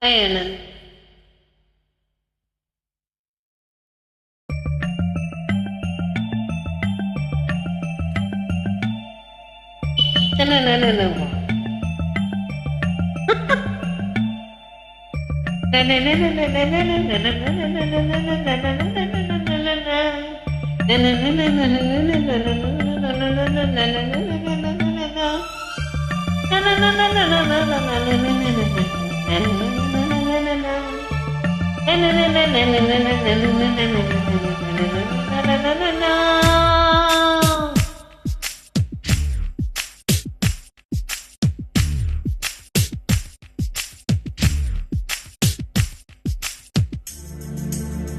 Ayan. Tananana mo.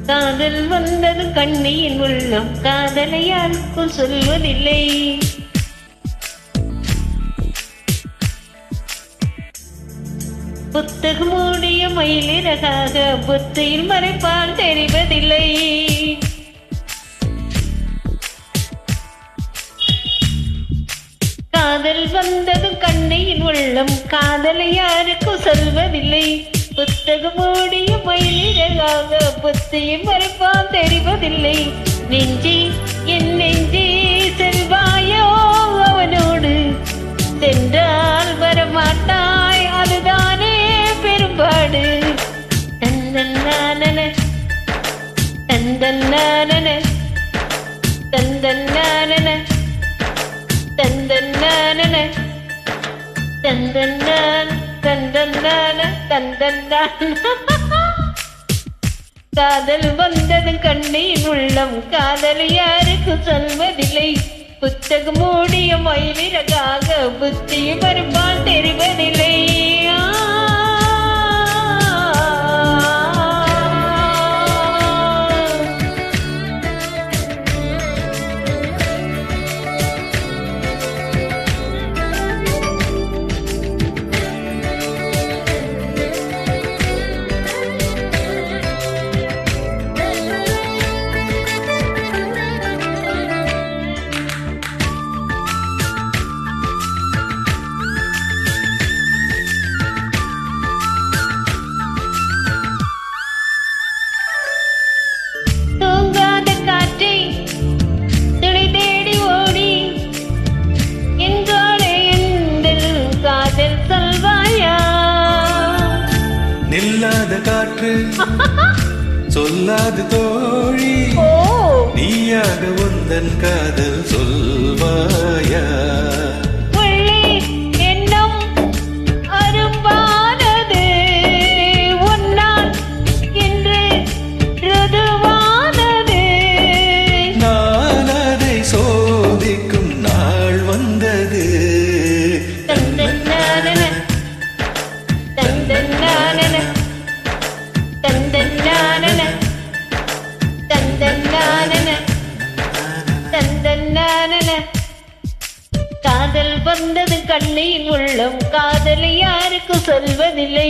காதல் வந்தது கண்ணியின் உள்ளம் காதலை யாருக்கும் சொல்வதில்லை. புத்தகம் மூடிய மயிலிறகாக புத்தியில் மறைப்பால் தெரிவதில்லை. காதல் வந்தது கண்ணியின் உள்ளம் காதலை யாருக்கும் சொல்வதில்லை. புத்தகம் மூடிய மயிலிறகாக புத்தியும் மறைப்பால் தெரிவதில்லை. நெஞ்சி என் நெஞ்சி செல்வாயோ அவனோடு சென்றால் வரமாட்டாய் அதுதானே பெரும்பாடு. தந்தன்னானன தந்தன்னானன தந்தன்னானன தந்தன்னானன தந்தன்னான் தந்தன்னான தந்தன்னான். காதல் வந்தது கண்ணியின் உள்ளம் காதல் யாருக்கு சொல்வதில்லை. புத்தகம் மூடிய மயிலிறகாக புத்தியும் வரும்பால் தெரிவதில்லை. நில்லாத காற்று சொல்லாது தோழி நீயாக உந்தன் காதல் சொல்வாயா. நான் அதை சோதிக்கும் நாள் வந்தது. காதல் வந்தது கண்ணியின் உள்ளம் காதலை யாருக்கும் சொல்வதில்லை.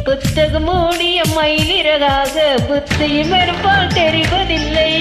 புத்தகம் மூடிய மயிலிறகாக புத்தியும் வரும்பால் தெரிவதில்லை.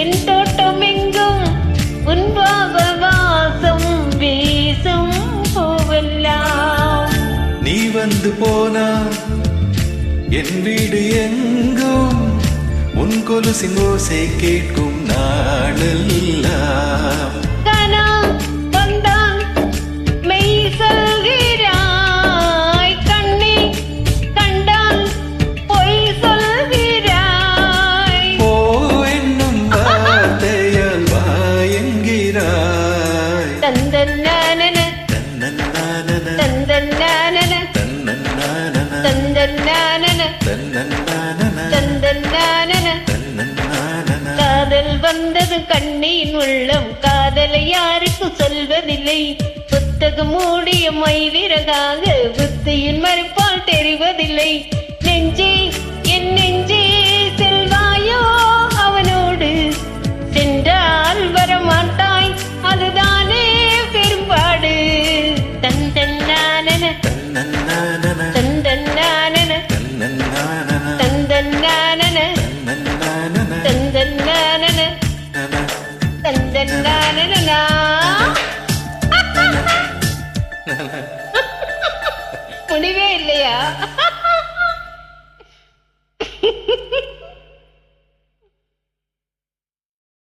என் தோட்டம் எங்கும் உன் பாவ வாசம் வீசும் பூவெல்லாம். நீ வந்து போனா என் வீடு எங்கும் உன் கொலுசின் ஓசை கேட்கும் நாளெல்லாம். கனா வந்தான் மெய் சொல்கிறாய் கண்ணி கண்டால் பொய் சொல்கிறாய். ஓ என்னும் வார்த்தையால் வாயங்கிறாய். தந்தன்னானன தன்னன்னானன தந்தன்னானன தன்னன்னானன தந்தன்னானன தன்னன்னானன தந்தன்னானன. தன்னன்னானன. காதல் வந்தது கண்ணியின் உள்ளம் காதலை யாருக்கும் சொல்வதில்லை. புத்தகம் மூடிய மயிலிறகாக புத்தியின் மறுப்பால் தெரிவதில்லை. நெஞ்சே